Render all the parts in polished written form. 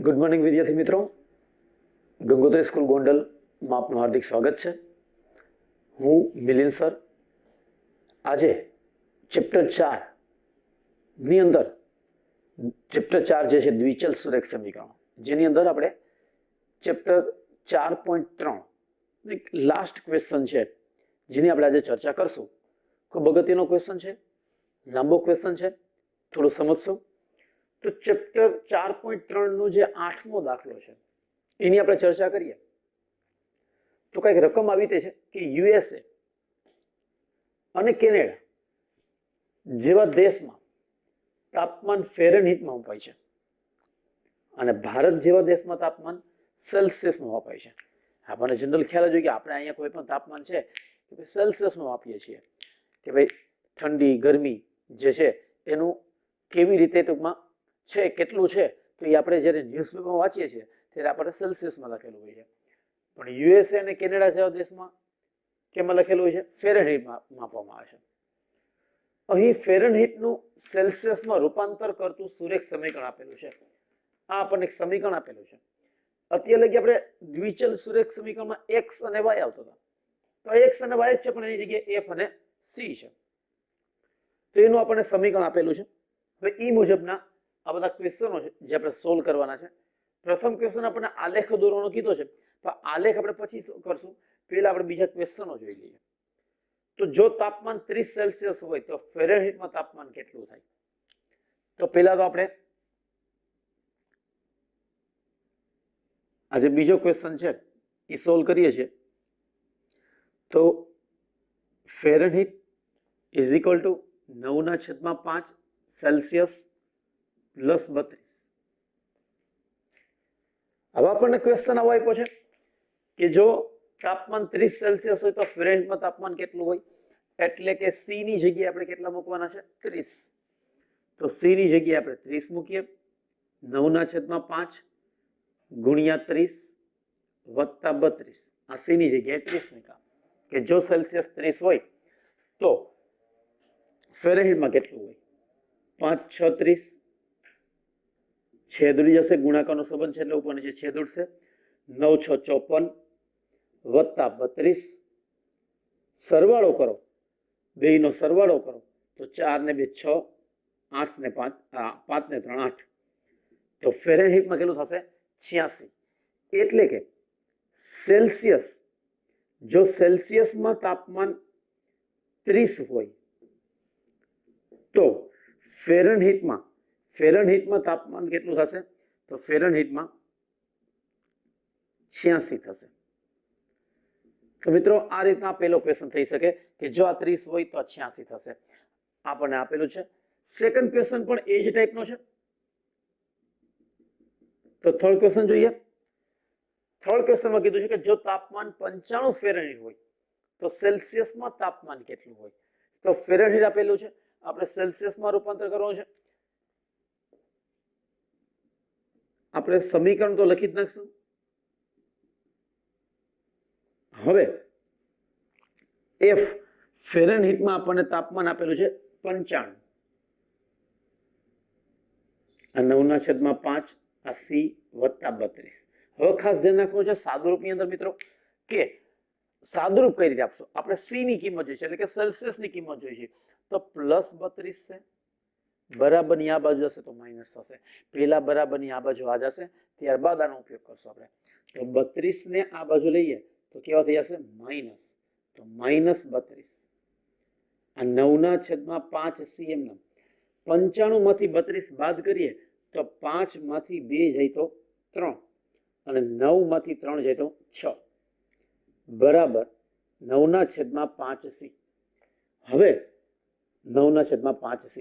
Good morning વિદ્યાર્થી મિત્રો, Gangotri school ગોંડલમાં આપનું હાર્દિક સ્વાગત છે. હું મિલિંદ સર. આજે ચેપ્ટર 4 ની અંદર ચેપ્ટર 4 જે છે દ્વિચલ સુરેખ સમીકરણો, જેની અંદર આપણે ચેપ્ટર 4.3 એક લાસ્ટ ક્વેશ્ચન છે જેની આપણે આજે ચર્ચા કરશું. ખૂબ અગત્યનો ક્વેશ્ચન છે, લાંબો ક્વેશ્ચન છે, થોડું સમજશું. તો ચેપ્ટર 4.3 નો જે 8મો દાખલો છે એની આપણે ચર્ચા કરીએ તો કઈક રકમ આવી તે છે કે યુએસએ અને કેનેડા જેવા દેશમાં તાપમાન ફેરનહીટમાં મપાય છે અને ભારત જેવા દેશમાં તાપમાન સેલ્સિયસમાં મપાય છે. આપણને જનરલ ખ્યાલ જ હોય કે આપણે અહીંયા કોઈ પણ તાપમાન છે કે સેલ્સિયસમાં માપીએ છીએ કે ભાઈ ઠંડી ગરમી જે છે એનું કેવી રીતે ટૂંકમાં છે, કેટલું છે, તો એ આપણે જ્યારે ન્યૂઝપેપરમાં વાંચીએ છીએ ત્યારે આપણે સેલ્સિયસમાં લખેલું હોય છે. પણ યુએસએ અને કેનેડા જેવા દેશમાં કેમાં લખેલું હોય છે? ફેરનહીટમાં માપવામાં આવે છે. અહીં ફેરનહીટનું સેલ્સિયસમાં રૂપાંતર કરતું સુરેખ સમીકરણ આપેલું છે. આ આપણને એક સમીકરણ આપેલું છે. અત્યારે લગી આપણે દ્વિચલ સુરેખ સમીકરણમાં x અને y આવતો હતો, તો x અને y જ છે પણ એની જગ્યાએ f અને c છે. તો એનું આપણને સમીકરણ આપેલું છે. હવે એ મુજબના આ બધા ક્વેશ્ચનો છે જે આપણે સોલ્વ કરવાના છે. પ્રથમ ક્વેશ્ચન આપણને આલેખ દોરવાનો કીધો છે, તો આલેખ આપણે પછી કરશું. પહેલા આપણે બીજા ક્વેશ્ચનો જોઈ લઈએ. તો જો તાપમાન 30 સેલ્સિયસ હોય તો ફેરનહીટમાં તાપમાન કેટલું થાય? તો પહેલા તો આપણે આજે બીજો ક્વેશ્ચન છે એ સોલ્વ કરીએ છીએ. તો Fahrenheit is equal to 9/5 Celsius plus 32. હવે આપણને ક્વેશ્ચન આવો આપ્યો છે કે જો તાપમાન 30 સેલ્સિયસ હોય તો ફેરનહીટમાં તાપમાન કેટલું હોય? એટલે કે સી ની જગ્યાએ આપણે કેટલા મૂકવાના છે? 30. તો સી ની જગ્યાએ આપણે 30 મૂકીએ. 9/5 ગુણ્યા 30 વત્તા 32. આ સી ની જગ્યાએ 30 મૂક્યા કે જો સેલ્સિયસ 30 હોય તો ફેરનહીટમાં કેટલું હોય? 5 6 30. છેદ ઉડી જશે, ગુણાકારનો સંબંધ છે એટલે ઉપર નીચે છેદ ઉડશે. 9 6 54 વત્તા 32. સરવાળો કરો, બેયનો સરવાળો કરો તો 4 ને 2 6, 8 ને 5 5 ને 3 8. તો ફેરનહીટમાં કેટલું થશે? 86. એટલે કે સેલ્સિયસ, જો સેલ્સિયસમાં તાપમાન 30 હોય તો ફેરનહીટમાં તાપમાન કેટલું થશે? તો ફેરનહીટમાં 86 થશે. તો મિત્રો આ રીતના પેલો ક્વેશ્ચન થઈ શકે કે જો આ 30 હોય તો 86 થશે. આપણને આપેલું છે. સેકન્ડ ક્વેશ્ચન પણ એ જ ટાઈપનો છે. તો થર્ડ ક્વેશ્ચન જોઈએ. થર્ડ ક્વેશ્ચનમાં કીધું છે કે જો તાપમાન 95 ફેરનહીટ હોય તો સેલ્સિયસમાં તાપમાન કેટલું હોય? તો ફેરનહીટ આપેલું છે, આપણે સેલ્સિયસમાં રૂપાંતર કરવાનું છે. આપણે સમીકરણ તો લખી જ નાખશું. હવે એફ ફેરનહીટમાં આપણને તાપમાન આપેલું છે 95. આ 9/5 આ સી વત્તા 32. હવે ખાસ ધ્યાન રાખવું છે સાદુરૂપની અંદર મિત્રો કે સાદુરૂપ કઈ રીતે આપશો? આપણે સી ની કિંમત જોઈશે એટલે કે સેલ્સિયસ ની કિંમત જોઈશે. તો પ્લસ 32 છે, બરાબર ની આ બાજુ જશે તો માઇનસ થશે. પેલા બરાબર ની આ બાજુ આ જશે, ત્યારબાદ આનો ઉપયોગ કરશું આપણે. તો 32 ને આ બાજુ લઈએ તો કેવા થઈ જશે? માઇનસ. તો માઇનસ 32. આ 9/5 cm 95 માંથી 32 બાદ કરીએ તો 5 માંથી 2 જાય તો 3 અને 9 માંથી 3 જાય તો 6 બરાબર 9/5 c. હવે 9/5 c.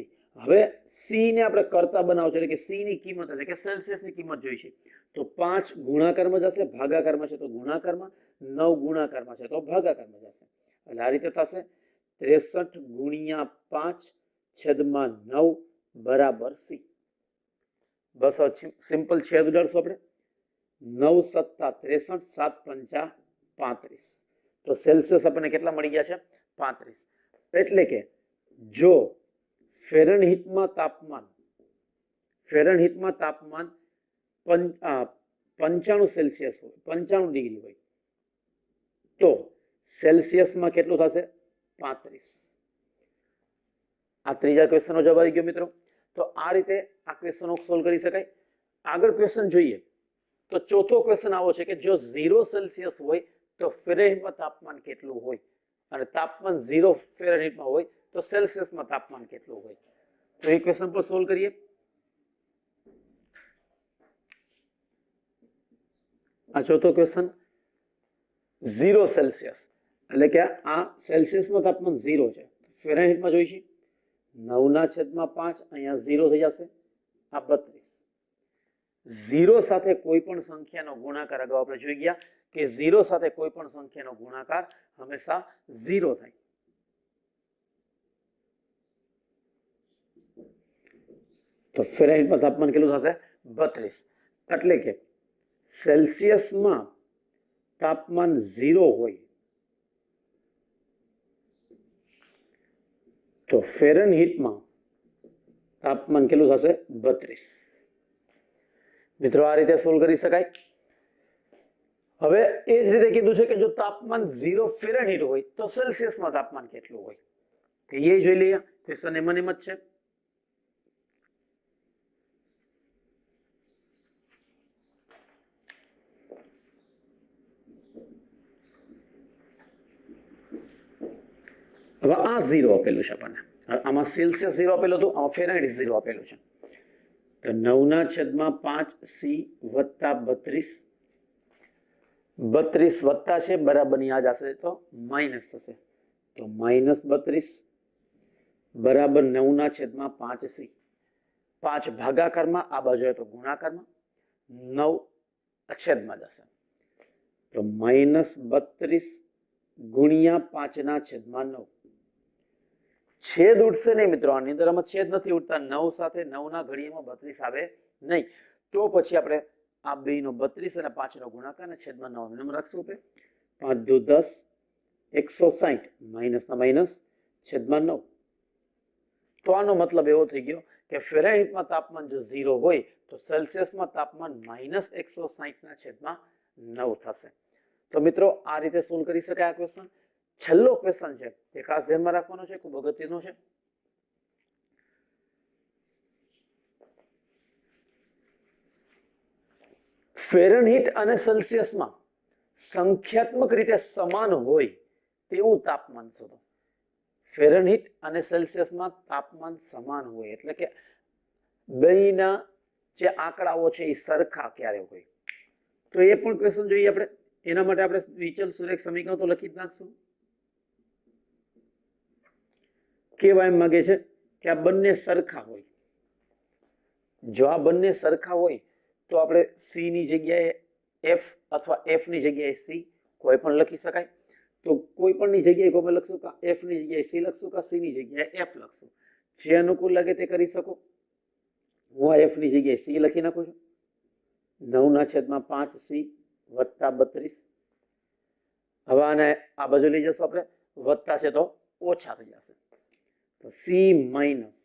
હવે સી ને આપણે કરતા બનાવશું એટલે કે સી ની કિંમત એટલે કે સેલ્સિયસ ની કિંમત જોઈશે. તો 5 ગુણાકારમાં જશે, ભાગાકારમાં છે તો ગુણાકારમાં, 9 ગુણાકારમાં છે તો ભાગાકારમાં જશે. એટલે આ રીતે થશે 63 ગુણ્યા 5 છેદમાં 9 બરાબર સી. બસ સિમ્પલ છેદ ઉડાડશું આપણે. 9 × 7 = 63, 7 × 5 = 35. તો સેલ્સિયસ આપણને કેટલા મળી ગયા છે? 35. એટલે કે જો ફેરનહીટમાં તાપમાન 95 સેલ્સિયસ હોય, 95 ડિગ્રી હોય, તો સેલ્સિયસમાં કેટલું થશે? 35. આ ત્રીજા ક્વેશ્ચનનો જવાબ આવી ગયો મિત્રો. તો આ રીતે આ ક્વેશ્ચનો સોલ્વ કરી શકાય. આગળ ક્વેશ્ચન જોઈએ તો ચોથો ક્વેશ્ચન આવો છે કે જો 0 સેલ્સિયસ હોય તો ફેરનહીટમાં તાપમાન કેટલું હોય, અને તાપમાન 0 ફેરનહીટમાં હોય તો સેલ્સિયસમાં તાપમાન કેટલું હોય. તો એ ક્વેશ્ચન પર સોલ્વ કરીએ. આ ચોથો ક્વેશ્ચન 0 સેલ્સિયસ એટલે કે આ સેલ્સિયસમાં તાપમાન 0 છે, ફેરનહીટમાં જોઈશે 9/5, અહીંયા 0 થઈ જશે, આ 32. 0 સાથે કોઈ પણ સંખ્યાનો ગુણાકાર, અગાઉ આપણે જોઈ ગયા કે 0 સાથે કોઈ પણ સંખ્યાનો ગુણાકાર હંમેશા 0 થાય. તો ફેરનહીટમાં તાપમાન કેટલું થશે? 32. એટલે કે સેલ્સિયસમાં તાપમાન 0 હોય તો ફેરનહીટમાં તાપમાન કેટલું થશે? 32. મિત્રો આ રીતે સોલ્વ કરી શકાય. હવે એ જ રીતે કીધું છે કે જો તાપમાન 0 ફેરનહીટ હોય તો સેલ્સિયસમાં તાપમાન કેટલું હોય, તો એ જોઈ લઈએ. ક્વેશ્ચન એમ જ છે. હવે આ 0 આપેલું છે આપણને, આમાં સેલ્સિયસ 0 આપેલું હતું, આમાં ફેરનહીટ 0 આપેલું છે. તો 9/5c વત્તા 32, 32 વત્તા છે બરાબર ની આ જશે તો માઇનસ થશે, તો -32 બરાબર 9/5c. 5 ભાગાકારમાં, આ બાજુ તો ગુણાકારમાં, 9 છેદમાં જશે, તો -32 ગુણ્યા 5/9. છેદ ઉઠશે નહીં મિત્રો, આની અંદર આમાં છેદ નથી ઉઠતા. 9 સાથે 9 ના ઘડિયામાં 32 આવે નહીં, તો પછી આપણે આ બે નો 32 અને 5 નો ગુણાકાર અને છેદમાં 9 નંબર રાખશું. 5 દુ 10, 160, માઇનસ ના માઇનસ, છેદમાં 9. તો આનો મતલબ એવો થઈ ગયો કે ફેરનહીટમાં તાપમાન જો 0 હોય તો સેલ્સિયસમાં તાપમાન -160 ના છેદમાં 9 થશે. તો મિત્રો આ રીતે સોલ્વ કરી શકાય આ ક્વેશ્ચન. છેલ્લો ક્વેશ્ચન છે તે ખાસ ધ્યાનમાં રાખવાનો છે, ખૂબ અગત્યનો છે. ફેરનહીટ અને સેલ્સિયસમાં સંખ્યાત્મક રીતે સમાન હોય તેવું તાપમાન શોધો. ફેરનહીટ અને સેલ્સિયસમાં તાપમાન સમાન હોય એટલે કે બેના જે આંકડાઓ છે એ સરખા ક્યારે હોય, તો એ પણ ક્વેશ્ચન જોઈએ આપણે. એના માટે આપણે વિચલ સુરેખ સમીકરણ તો લખી જ નાખશું. કેવા એમ માંગે છે કે આ બંને સરખા હોય. જો આ બંને સરખા હોય તો આપણે સી ની જગ્યાએ એફ અથવા એફ ની જગ્યાએ સી કોઈ પણ લખી શકાય. તો કોઈ પણ ની જગ્યાએ કોઈ લખશું, કે એફ ની જગ્યાએ સી લખશું, કે સી ની જગ્યાએ એફ લખશું. જે અનુકૂળ લાગે તે કરી શકો. હું આ એફ ની જગ્યાએ સી લખી નાખું છું. 9/5c વત્તા 32. હવે આને આ બાજુ લઈ જશું આપણે, વત્તા છે તો ઓછા થઈ જશે, તો c માઇનસ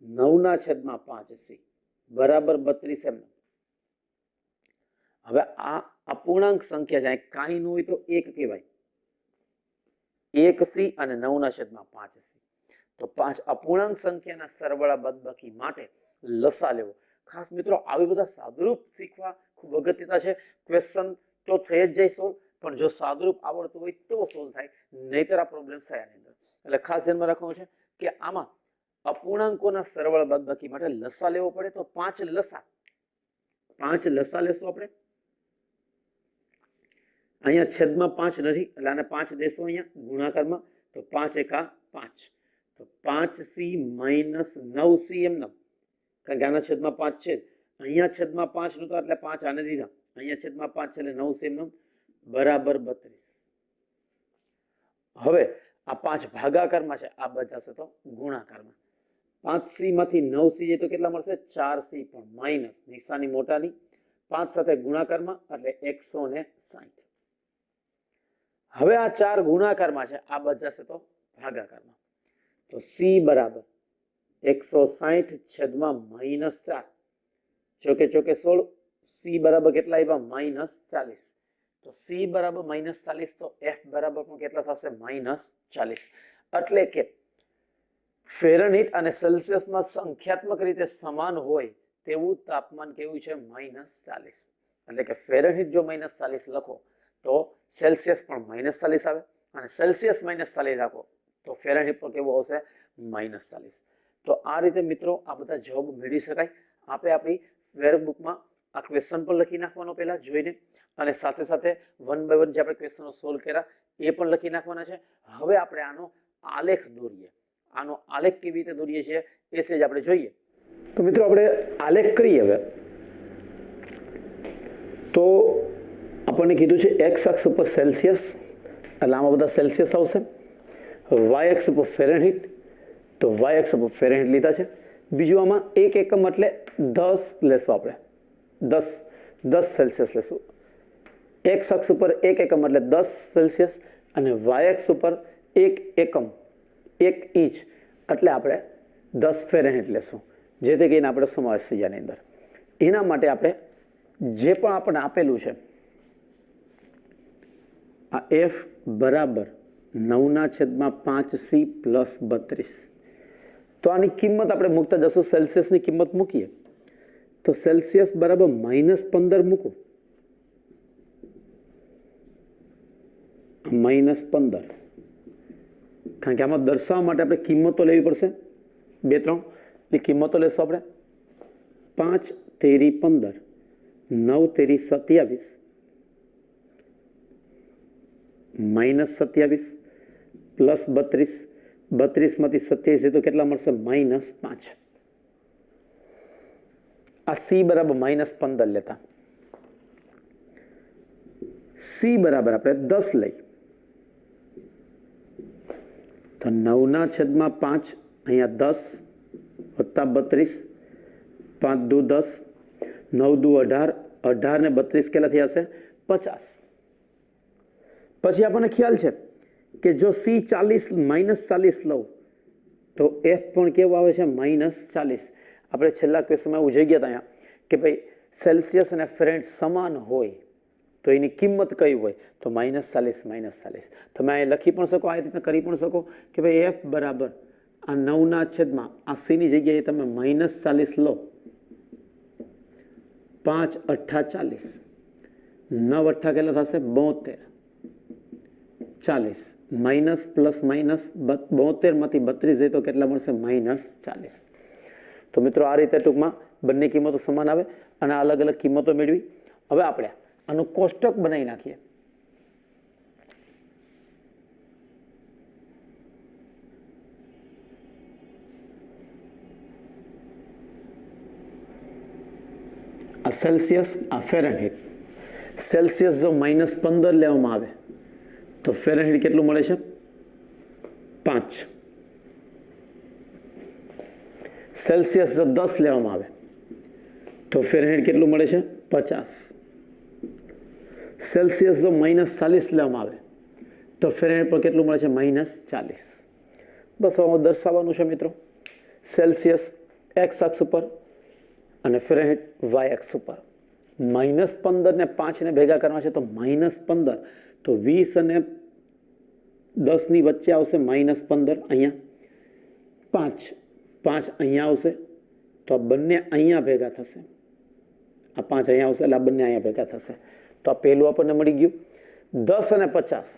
9/5c બરાબર 32 એમ. હવે આ અપૂર્ણાંક સંખ્યા છે, કાંઈ ન હોય તો 1 કહેવાય, 1c અને 9/5c. તો 5 અપૂર્ણાંક સંખ્યાના સરવાળા બાદબાકી માટે લસા લેવો. ખાસ મિત્રો આવી બધા સાદુરૂપ શીખવા ખૂબ અગત્યતા છે. ક્વેશ્ચન તો થઈ જ જાય સોલ્વ, પણ જો સાદુરૂપ આવડતું હોય તો સોલ્વ થાય, નહીતર આ પ્રોબ્લેમ થયા ની અંદર. એટલે ખાસ ધ્યાનમાં રાખવાનું છે કે આમાં અપૂર્ણાંકોના સરવાળા બાદબાકી માટે લસા લેવો પડે. તો 5 લસા લેશું આપણે. અહીંયા છેદમાં 5 નથી એટલે આને 5 દેશો અહીંયા ગુણાકારમાં, તો 5 એકા 5, તો 5c માઇનસ 9c એમ. કારણ કે આના છેદમાં 5 છે, અહીંયા છેદમાં 5 નતો એટલે 5 આને દીધા, અહીંયા છેદમાં 5 છે એટલે 9c એમ બરાબર 32. હવે આ 5 ભાગાકારમાં છે, આ બચાશે તો ગુણાકારમાં. 5c માંથી 9c જાય તો કેટલા મળશે? 4c, પણ માઇનસ નિશાની મોટાની, 5 સાથે ગુણાકારમાં એટલે 160. હવે આ 4 ગુણાકારમાં છે, આ બચાશે તો ભાગાકારમાં, તો c બરાબર 160 છેદમાં -4. ચોકે ચોકે 16, સી બરાબર કેટલા આવ્યા -40, તો સી બરાબર -40 તો એફ બરાબર પણ કેટલા થશે -40. એટલે કે ફેરનહીટ અને સેલ્સિયસમાં સંખ્યાત્મક રીતે સમાન હોય તેવું તાપમાન કેવું છે -40. એટલે કે ફેરનહીટ જો -40 લખો તો સેલ્સિયસ પણ -40 આવે, અને સેલ્સિયસ -40 રાખો તો ફેરનહીટ પણ કેવું આવશે -40. તો આ રીતે મિત્રો આ બધા જવાબ મેળવી શકાય. આપણે આપણી વેરબુકમાં આ ક્વેશ્ચન પણ લખી નાખવાનો પહેલા જોઈને, અને સાથે સાથે 1 બાય 1 જે આપણે ક્વેશ્ચનો સોલ્વ કર્યા એ પણ લખી નાખવાના છે. હવે આપણે આનો આલેખ દોરીએ. આનો આલેખ કેવી રીતે દોરીએ છીએ એ સેજ આપણે જોઈએ. તો મિત્રો આપણે આલેખ કરીએ. હવે તો આપણને કીધું છે એક્સ અક્ષ ઉપર સેલ્સિયસ, એટલે આમાં બધા સેલ્સિયસ આવશે. વાય અક્ષ ઉપર ફેરનહીટ, તો વાય અક્ષ ઉપર ફેરનહીટ લીધા છે. બીજું આમાં એક એકમ એટલે 10 લેશું આપણે, 10 સેલ્સિયસ લેશું. એક્સ અક્ષ ઉપર એક એકમ એટલે 10 સેલ્સિયસ, અને વાય અક્ષ ઉપર એક એકમ 1 ઇંચ એટલે આપણે 10 ફેરનહીટ લેશું, જેથી કરીને આપણે સમાવેશ થઈ જાય એની અંદર. એના માટે આપણે જે પણ આપણને આપેલું છે આ એફ બરાબર 9/5c પ્લસ 32, તો આની કિંમત આપણે મૂકતા જશું. સેલ્સિયસની કિંમત મૂકીએ તો સેલ્સિયસ બરાબર -15 મૂકું, -15, કારણ કે આમાં દર્શાવવા માટે આપણે કિંમતો લેવી પડશે 2-3. એ કિંમતો લેશું આપણે. 5 તેરી 15, 9 તેરી 27, -27 પ્લસ 32, 32 માંથી 27 તો કેટલા મળશે -5. આ સી બરાબર -15 લેતા, સી બરાબર આપણે 10 લઈ તો 9/5 અહીંયા 10 વત્તા 32, 5 દુ 10, 9 દુ 18, 18 ને 32 કેટલા થયા હશે 50. પછી આપણને ખ્યાલ છે કે જો સી -40 લઉં તો એફ પણ કેવું આવે છે -40. આપણે છેલ્લા ક્વેશ્ચનમાં એવું જોઈ ગયા હતા કે ભાઈ સેલ્સિયસ અને ફેરનહીટ સમાન હોય તો એની કિંમત કઈ હોય, તો -40. તમે અહીં લખી પણ શકો, આ રીતે કરી પણ શકો કે ભાઈ એફ બરાબર આ 9/, આ સીની જગ્યાએ તમે -40 લો, 5 8 40, 9 8 કેટલા થશે 72, 40, માઇનસ પ્લસ માઇનસ 72 માંથી 32 જાય તો કેટલા મળશે -40. તો મિત્રો આ રીતે ટૂંકમાં બંને કિંમતો સમાન આવે અને અલગ અલગ કિંમતો મેળવી. હવે આપણે આનું કોષ્ટક બનાવી નાખીએ. આ સેલ્સિયસ, આ ફેરનહીટ. સેલ્સિયસ જો -15 લેવામાં આવે તો ફેરનહીટ કેટલું મળે છે 5. સેલ્સિયસ જો 10 લેવામાં આવે તો ફેરનહીટ કેટલું મળે છે 50. સેલ્સિયસ જો -40 લેવામાં આવે તો ફેરનહીટ પર કેટલું મળે છે -40. બસ આમાં દર્શાવવાનું છે મિત્રો. સેલ્સિયસ એક્સ અક્ષ ઉપર અને ફેરનહીટ વાય અક્ષ ઉપર. -15 ને 5 ને ભેગા કરવા છે તો -15, તો 20 અને 10 ની વચ્ચે આવશે -15. અહીંયા 5 અહીંયા આવશે તો આ બંને અહીંયા ભેગા થશે. આ 5 અહીંયા આવશે એટલે આ બંને અહીંયા ભેગા થશે. તો આ પહેલું આપણને મળી ગયું. 10 અને 50,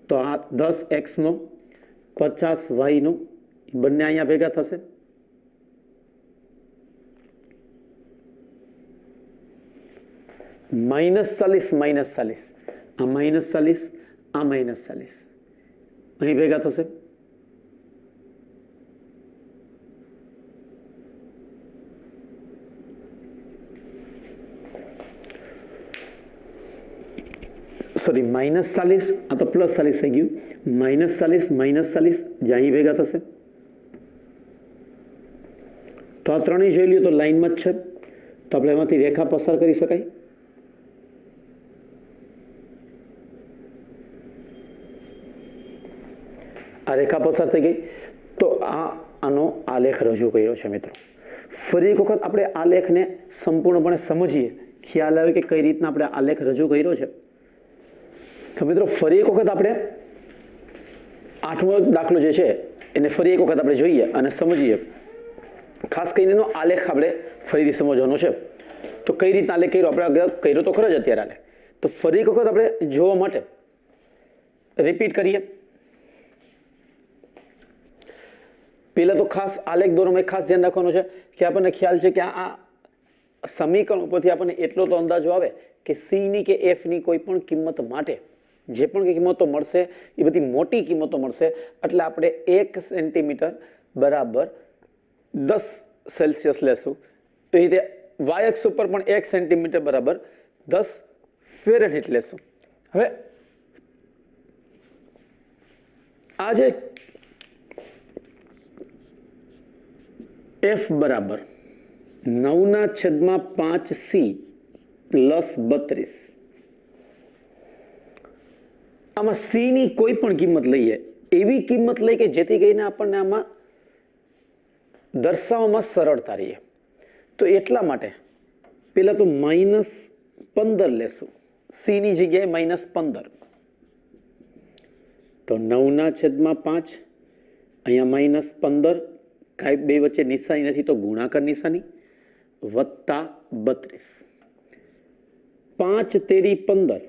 તો આ 10 એક્સ નો 50 વાય નો, બંને અહીંયા ભેગા થશે. -40 આ -40, આ -40 અહીં ભેગા થશે. સોરી -40, આ તો +40 થઈ ગયું. -40 જે અહીં ભેગા થશે. તો આ ત્રણેય જોઈ લ્યો તો લાઈનમાં જ છે, તો આપણે એમાંથી રેખા પસાર કરી શકાય. આ રેખા પસાર થઈ ગઈ તો આનો આલેખ રજૂ કર્યો છે મિત્રો. ફરી એક વખત આપણે આ લેખને સંપૂર્ણપણે સમજીએ, ખ્યાલ આવે કે કઈ રીતના આપણે આ લેખ રજૂ કર્યો છે. તો મિત્રો ફરી એક વખત આપણે 8મો દાખલો જે છે એને ફરી એક વખત આપણે જોઈએ અને સમજીએ. ખાસ કરીને એનો આલેખ આપણે ફરીથી સમજવાનો છે. તો કઈ રીતના આલેખ કર્યો, આપણે કર્યો તો ખરો જ અત્યારે આલેખ. તો ફરી એક વખત આપણે જોવા માટે રિપીટ કરીએ. પહેલા તો ખાસ આલેખ દોરવામાં ખાસ ધ્યાન રાખવાનું છે કે આપણને ખ્યાલ છે કે આ સમીકરણ ઉપરથી આપણને એટલો તો અંદાજો આવે કે સી ની કે એફ ની કોઈ પણ કિંમત માટે જે પણ કિંમતો મળશે એ બધી મોટી કિંમતો મળશે. એટલે આપણે 1 સેન્ટીમીટર બરાબર 10 સેલ્સિયસ લેશું. તો એ રીતે વાય અક્ષ ઉપર પણ 1 સેન્ટીમીટર બરાબર 10 ફેરનહીટ લેશું. હવે આ જે એફ બરાબર 9/5c પ્લસ 32, આમાં સી ની કોઈ પણ કિંમત લઈએ, એવી કિંમત લઈ કે જેથી કરીને આપણને આમાં દર્શાવવામાં સરળતા રહે. તો એટલા માટે પેલા તો -15 લેશું, સી ની જગ્યાએ -15. તો 9/5 અહીંયા -15, કાંઈ બે વચ્ચે નિશાની નથી તો ગુણાકાર નિશાની, વત્તા 32. 5 તેરી 15.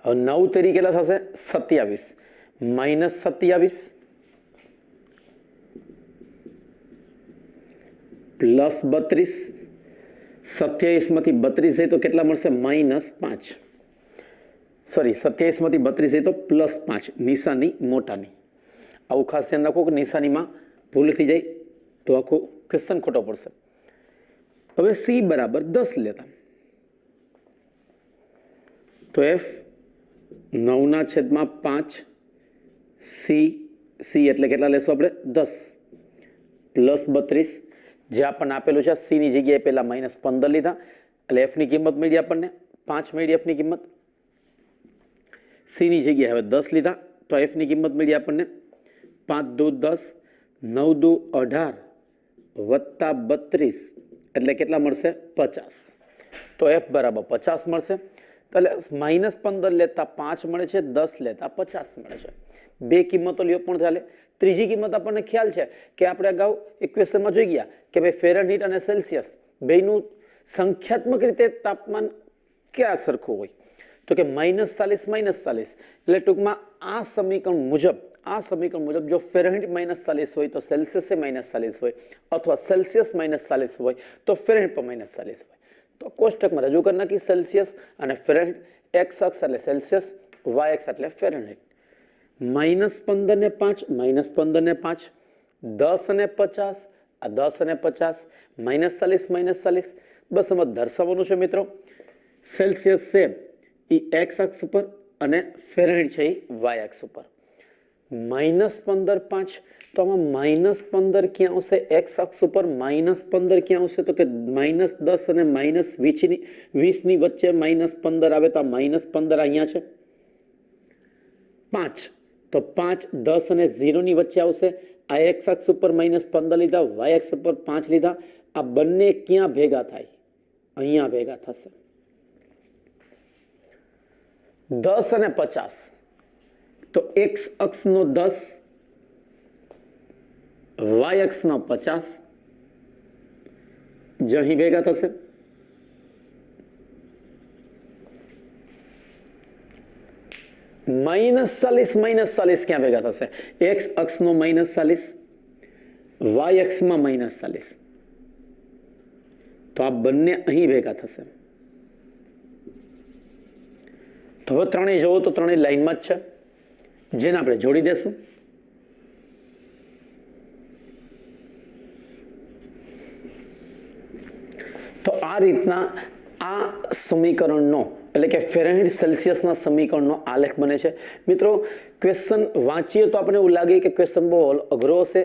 હવે 9 તેરી કેટલા થશે? 27. -27 પ્લસ 32. 27 માંથી 32 જાય તો કેટલા મળશે? -5. સોરી, 27 માંથી 32 જાય તો +5, નિશાની મોટાની. આવું ખાસ ધ્યાન રાખો કે નિશાનીમાં ભૂલ થઈ જાય તો આખો ક્વેશ્ચન ખોટો પડશે. હવે સી બરાબર 10 લેતા, તો એફ 9/5 સી એટલે કેટલા લેશું આપણે? 10 પ્લસ 32. જે આપણને આપેલું છે સી ની જગ્યાએ પહેલા -15 લીધા એટલે એફ ની કિંમત મળી આપણને 5 મળી. એફ ની કિંમત સી ની જગ્યાએ હવે 10 લીધા તો એફ ની કિંમત મળી આપણને 5 દુ 10, 9 દુ 18 વત્તા 32 એટલે કેટલા મળશે? 50. તો એફ બરાબર 50 મળશે. એટલે -15 લેતા 5 મળે છે, 10 લેતા 50 મળે છે. બે કિંમતો લ્યો પણ ચાલે. ત્રીજી કિંમત આપણને ખ્યાલ છે કે આપણે અગાઉ ઇક્વેશનમાં જોઈ ગયા કે ભાઈ ફેરનહીટ અને સેલ્સિયસ બેયનું સંખ્યાત્મક રીતે તાપમાન ક્યાં સરખું હોય? તો કે -40 એટલે ટૂંકમાં આ સમીકરણ મુજબ જો ફેરનહીટ -40 હોય તો સેલ્સિયસ -40 હોય, અથવા સેલ્સિયસ -40 હોય તો ફેરનહીટ પણ -40 હોય. તો કોષ્ટકમાં રજૂ કરી નાખી સેલ્સિયસ અને ફેરનહીટ. એક્સ અક્ષ એટલે સેલ્સિયસ, વાય અક્ષ એટલે ફેરનહીટ. -15 ને 5, -15 ને 5, 10 અને 50, આ 10 અને 50, -40 બસ આમાં દર્શાવવાનું છે મિત્રો. સેલ્સિયસ છે એ એક્સ અક્ષ ઉપર અને ફેરનહીટ છે એ વાય અક્ષ ઉપર. -15 5 તો આમાં -15 ક્યાં આવશે? એક્સ અક્ષ ઉપર. -15 ક્યાં આવશે? તો કે -10 અને -20 ની વચ્ચે -15 આવે તો આ -15 અહીંયા છે. 5 તો 5 10 અને 0 ની વચ્ચે આવશે. આ એક્સ અક્ષ ઉપર -15 લીધા, વાય અક્ષ ઉપર 5 લીધા. આ બંને ક્યાં ભેગા થાય? અહીંયા ભેગા થશે. 10 અને 50 તો એક્સ અક્ષનો 10, વાય અક્ષનો 50 જે અહીં ભેગા થશે. -40 ક્યાં ભેગા થશે? એક્સ અક્ષનો -40, વાય અક્ષમાં -40. તો આ બંને અહીં ભેગા થશે. તો હવે ત્રણેય જોવો તો ત્રણેય લાઈનમાં જ છે, જેને આપણે જોડી દેશું. તો આ રીતના આ સમીકરણનો એટલે કે ફેરનહીટ સેલ્સિયસના સમીકરણનો આલેખ બને છે. મિત્રો ક્વેશ્ચન વાંચીએ તો આપણે એવું લાગે કે ક્વેશ્ચન બહુ અઘરો હશે,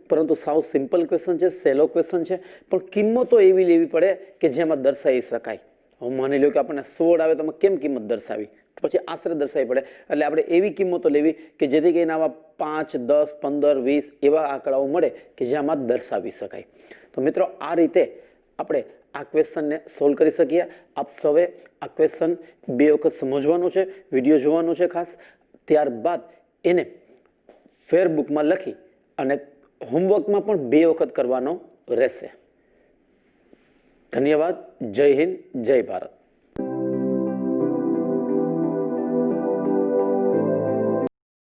પરંતુ સાવ સિમ્પલ ક્વેશ્ચન છે, સહેલો ક્વેશ્ચન છે, પણ કિંમતો એવી લેવી પડે કે જેમાં દર્શાવી શકાય. હવે માની લો કે આપણને 16 આવે તો આમાં કેમ કિંમત દર્શાવી, પછી આશરે દર્શાવવી પડે. એટલે આપણે એવી કિંમતો લેવી કે જેથી કરીને આવા 5, 10, 15, 20 એવા આંકડાઓ મળે કે જે આમાં દર્શાવી શકાય. તો મિત્રો આ રીતે આપણે આ ક્વેશ્ચનને સોલ્વ કરી શકીએ. આપ સૌએ આ ક્વેશ્ચન 2 વખત સમજવાનું છે, વિડીયો જોવાનું છે ખાસ, ત્યારબાદ એને ફેરબુકમાં લખી અને હોમવર્કમાં પણ 2 વખત કરવાનો રહેશે. ધન્યવાદ. જય હિન્દ, જય ભારત.